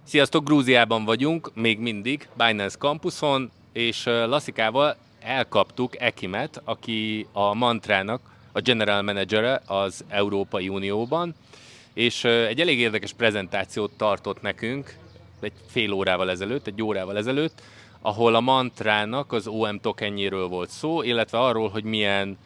Sziasztok, Grúziában vagyunk, még mindig, Binance Campuson, és Lasszikával elkaptuk Ekimet, aki a Mantrának a General Managere az Európai Unióban, és egy elég érdekes prezentációt tartott nekünk egy fél órával ezelőtt, egy órával ezelőtt, ahol a Mantrának az OM tokenjéről volt szó, illetve arról, hogy milyen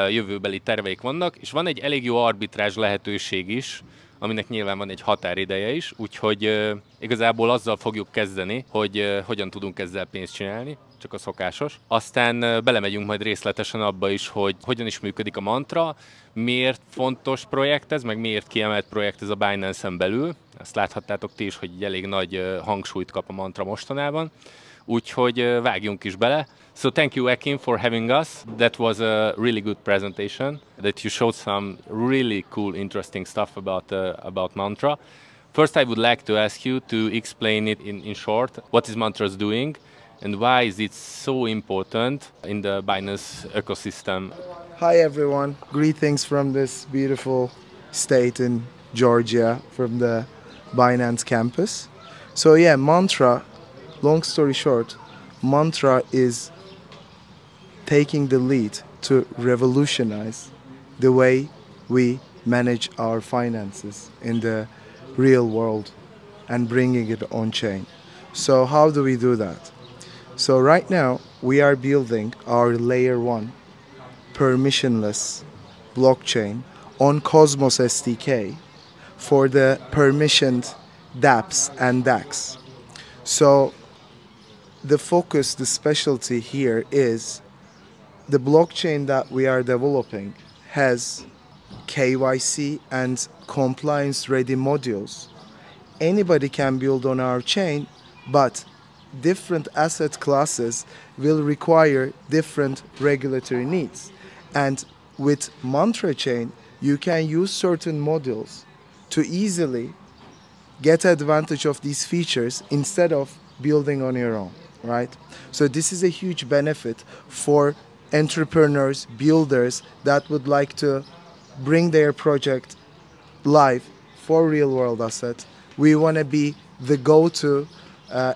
jövőbeli terveik vannak, és van egy elég jó arbitrázs lehetőség is, aminek nyilván van egy határideje is, úgyhogy igazából azzal fogjuk kezdeni, hogy hogyan tudunk ezzel pénzt csinálni, csak a szokásos. Aztán belemegyünk majd részletesen abba is, hogy hogyan is működik a Mantra, miért fontos projekt ez, meg miért kiemelt projekt ez a Binance-en belül. Ezt láthattátok ti is, hogy egy elég nagy hangsúlyt kap a Mantra mostanában. Úgyhogy vágjunk is bele. So thank you, Ekin, for having us. That was a really good presentation. That you showed some really cool, interesting stuff about Mantra. First, I would like to ask you to explain it in short. What is Mantra's doing, and why is it so important in the Binance ecosystem? Hi everyone, greetings from this beautiful state in Georgia, from the Binance Campus. So yeah, Mantra, long story short, Mantra is taking the lead to revolutionize the way we manage our finances in the real world and bringing it on chain. So how do we do that? So right now we are building our layer 1 permissionless blockchain on Cosmos SDK for the permissioned dApps and DAX. So the focus, the specialty here is the blockchain that we are developing has KYC and compliance ready modules. Anybody can build on our chain, but different asset classes will require different regulatory needs. And with Mantra chain, you can use certain modules to easily get advantage of these features instead of building on your own, right? So this is a huge benefit for entrepreneurs, builders that would like to bring their project live for real world asset. We want to be the go-to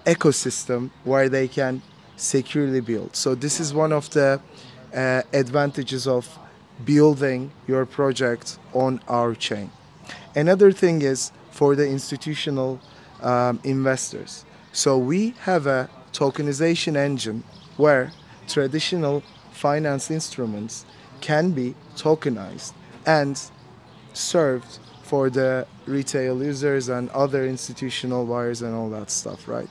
ecosystem where they can securely build. So this is one of the advantages of building your project on our chain. Another thing is for the institutional investors. So we have a tokenization engine where traditional finance instruments can be tokenized and served for the retail users and other institutional buyers and all that stuff, right?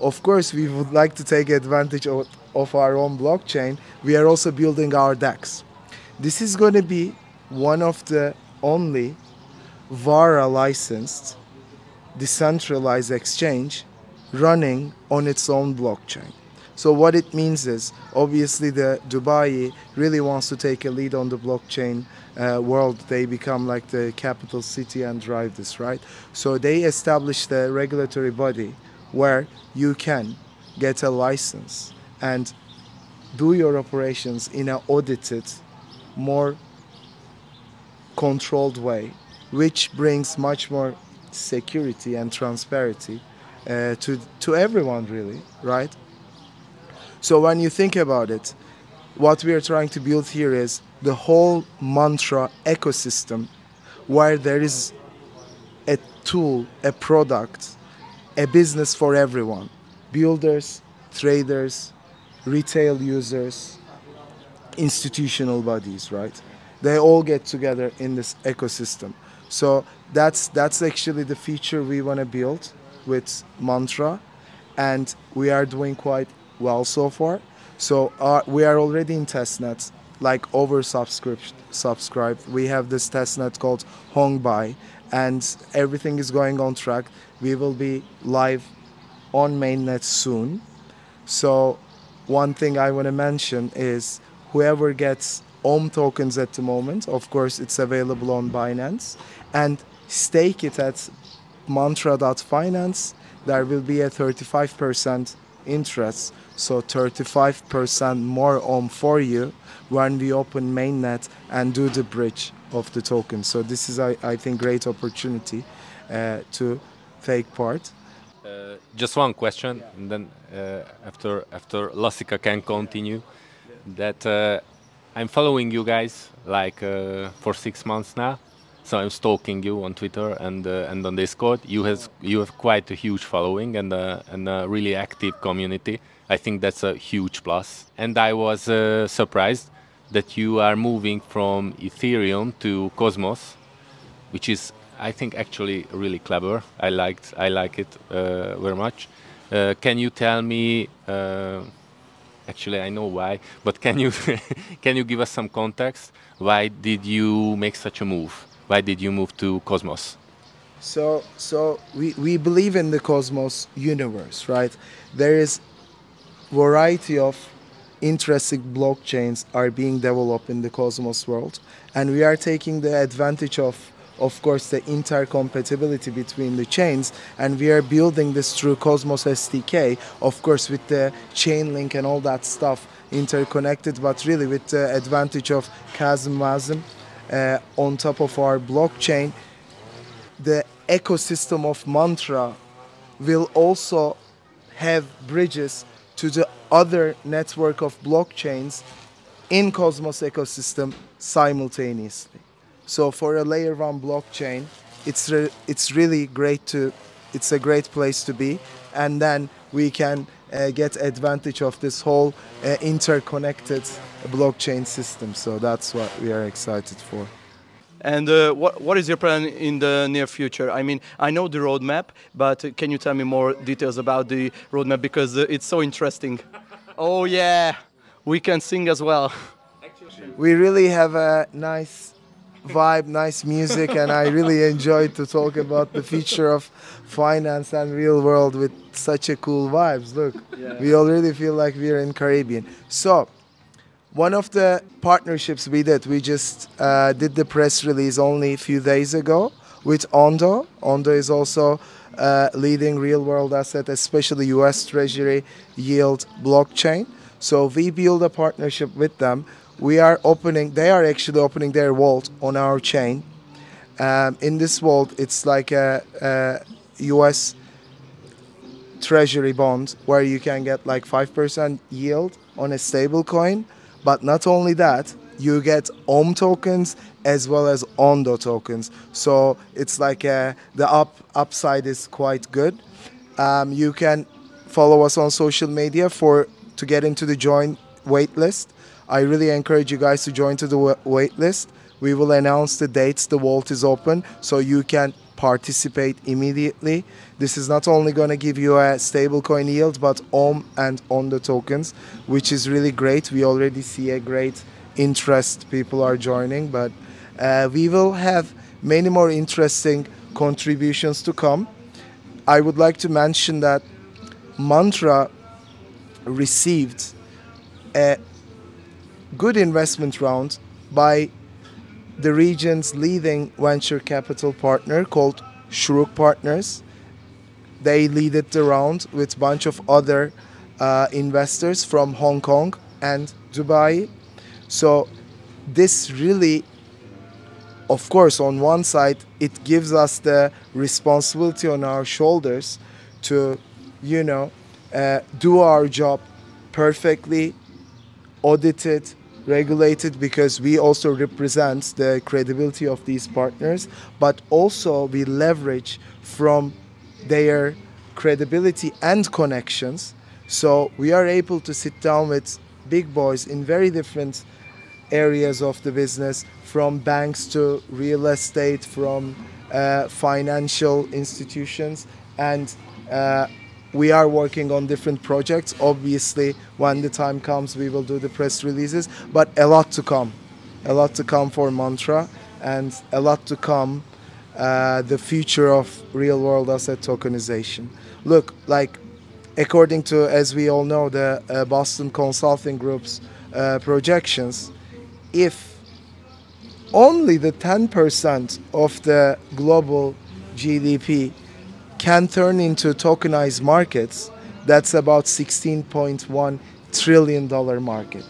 Of course, we would like to take advantage of our own blockchain. We are also building our DAX. This is going to be one of the only VARA licensed decentralized exchange running on its own blockchain. So what it means is, obviously the Dubai really wants to take a lead on the blockchain world. They become like the capital city and drive this, right? So they established a regulatory body where you can get a license and do your operations in an audited, more controlled way, which brings much more security and transparency to everyone really, right? So when you think about it, what we are trying to build here is the whole Mantra ecosystem where there is a tool, a product, a business for everyone. Builders, traders, retail users, institutional bodies, right? They all get together in this ecosystem. So that's actually the feature we want to build with Mantra, and we are doing quite well so far. So we are already in testnets, like oversubscribed. We have this testnet called Hongbai, and everything is going on track. We will be live on mainnet soon. So one thing I want to mention is whoever gets OM tokens at the moment, of course it's available on Binance, and stake it at mantra.finance, there will be a 35% interest, so 35% more OM for you when we open mainnet and do the bridge of the token. So this is, I think, great opportunity to take part. Just one question, and then after Lassika can continue. That I'm following you guys like for 6 months now, so I'm stalking you on Twitter and on Discord. You have quite a huge following and a really active community. I think that's a huge plus. And I was surprised that you are moving from Ethereum to Cosmos, which is, I think, actually really clever. I like it very much. Can you tell me? Actually, I know why, but can you can you give us some context? Why did you make such a move? Why did you move to Cosmos? So we believe in the Cosmos universe, right? There is variety of interesting blockchains are being developed in the Cosmos world, and we are taking the advantage of course, the intercompatibility between the chains, and we are building this through Cosmos SDK, of course, with the chain link and all that stuff interconnected, but really with the advantage of Chasm on top of our blockchain. The ecosystem of Mantra will also have bridges to the other network of blockchains in Cosmos ecosystem simultaneously. So for a layer 1 blockchain, it's really great it's a great place to be, and then we can get advantage of this whole interconnected blockchain system. So that's what we are excited for. And what is your plan in the near future? I mean, I know the roadmap, but can you tell me more details about the roadmap, because it's so interesting. Oh yeah, we can sing as well. We really have a nice vibe, nice music, and I really enjoyed to talk about the future of finance and real world with such a cool vibes. Look, yeah. We already feel like we're in Caribbean. So one of the partnerships we did, we just did the press release only a few days ago with Ondo. Ondo is also leading real world asset, especially US Treasury yield blockchain. So we build a partnership with them. They are actually opening their vault on our chain. In this vault, it's like a US Treasury bond where you can get like 5% yield on a stable coin. But not only that, you get OM tokens as well as Ondo tokens. So it's like the upside is quite good. You can follow us on social media to get into the join waitlist. I really encourage you guys to join to the waitlist. We will announce the dates the vault is open, so you can participate immediately. This is not only going to give you a stablecoin yield, but OM and Ondo tokens, which is really great. We already see a great interest. People are joining, but we will have many more interesting contributions to come. I would like to mention that Mantra received a good investment round by the region's leading venture capital partner called Shuruk Partners. They leaded the round with a bunch of other investors from Hong Kong and Dubai. So this really, of course, on one side, it gives us the responsibility on our shoulders to, do our job perfectly, audited, regulated, because we also represent the credibility of these partners, but also we leverage from their credibility and connections. So we are able to sit down with big boys in very different areas of the business, from banks to real estate, from financial institutions, and we are working on different projects. Obviously, when the time comes, we will do the press releases, but a lot to come. A lot to come for Mantra, and a lot to come the future of real-world asset tokenization. Look, like, according to, as we all know, the Boston Consulting Group's projections, if only the 10% of the global GDP can turn into tokenized markets, that's about $16.1 trillion market.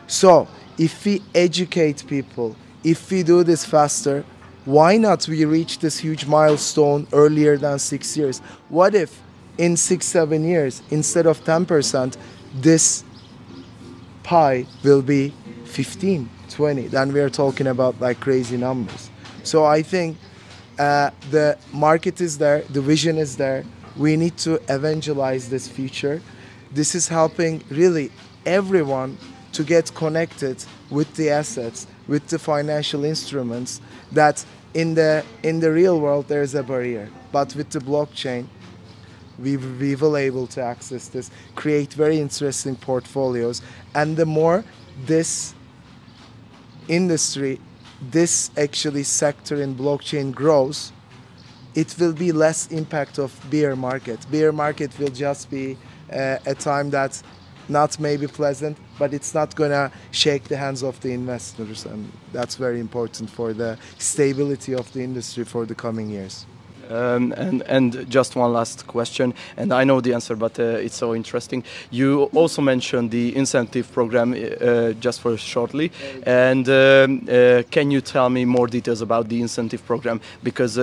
So if we educate people, if we do this faster, why not we reach this huge milestone earlier than 6 years? What if in 6-7 years, instead of 10%, this pie will be 15, 20. Then we are talking about like crazy numbers. So I think the market is there, the vision is there. We need to evangelize this future. This is helping really everyone to get connected with the assets, with the financial instruments that in the real world there is a barrier. But with the blockchain, we will able to access this, create very interesting portfolios. And the more this industry, this actually sector in blockchain grows, it will be less impact of bear market. Bear market will just be a time that's not maybe pleasant, but it's not gonna shake the hands of the investors, and that's very important for the stability of the industry for the coming years. And just one last question, and I know the answer, but it's so interesting. You also mentioned the incentive program just for shortly, and can you tell me more details about the incentive program? Because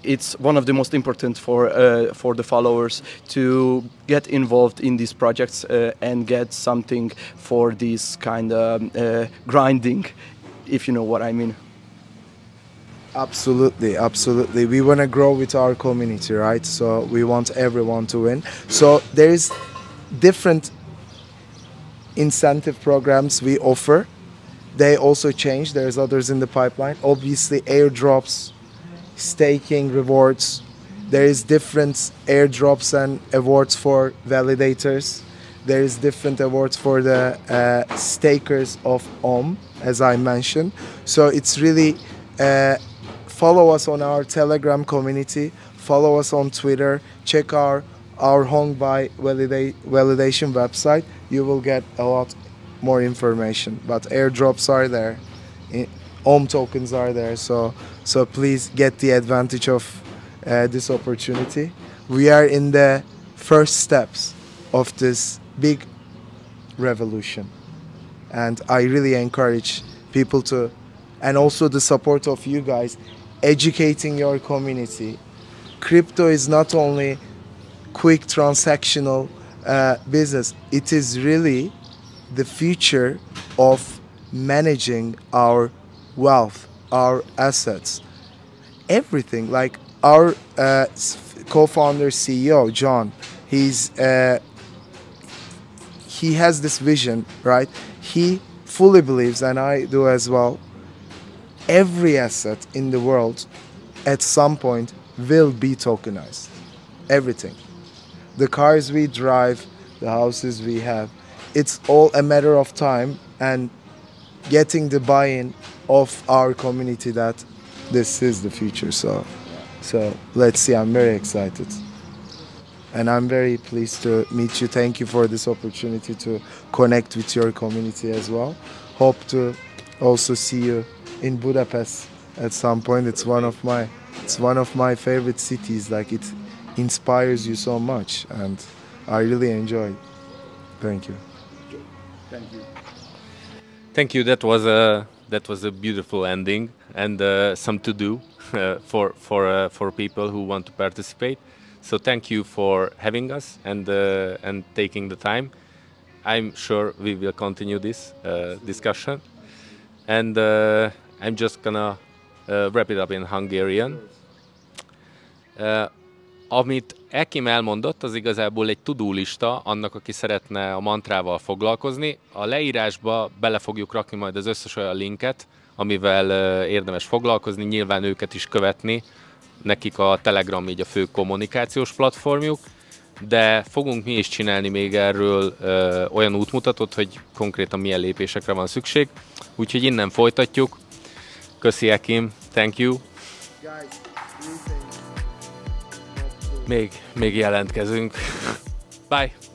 it's one of the most important for the followers to get involved in these projects and get something for this kind of grinding, if you know what I mean. Absolutely, absolutely. We want to grow with our community, right? So we want everyone to win. So there is different incentive programs we offer. They also change. There's others in the pipeline. Obviously, airdrops, staking rewards. There is different airdrops and awards for validators. There is different awards for the stakers of as I mentioned. So it's really follow us on our Telegram community, follow us on Twitter, check our Hongbai validation website. You will get a lot more information. But airdrops are there, tokens are there, so please get the advantage of this opportunity. We are in the first steps of this big revolution, and I really encourage people to, and also the support of you guys, educating your community. Crypto is not only quick transactional business, it is really the future of managing our wealth, our assets, everything. Like our co-founder CEO John, he has this vision, right? He fully believes, and I do as well, every asset in the world at some point will be tokenized. Everything. The cars we drive, the houses we have, it's all a matter of time and getting the buy-in of our community that this is the future. So let's see. I'm very excited. And I'm very pleased to meet you. Thank you for this opportunity to connect with your community as well. Hope to also see you in Budapest at some point. It's one of my favorite cities. Like, it inspires you so much, and I really enjoy it. Thank you. Thank you. Thank you. That was a beautiful ending, and some to do for people who want to participate. So thank you for having us and taking the time. I'm sure we will continue this discussion, and I'm just gonna wrap it up in Hungarian. Amit Ekim elmondott, az igazából egy to-do lista annak, aki szeretne a mantrával foglalkozni. A leírásba bele fogjuk rakni majd az összes olyan linket, amivel érdemes foglalkozni, nyilván őket is követni. Nekik a Telegram így a fő kommunikációs platformjuk, de fogunk mi is csinálni még erről olyan útmutatót, hogy konkrétan milyen lépésekre van szükség. Úgyhogy innen folytatjuk. Köszi, Ekim, thank you. Még jelentkezünk. Bye!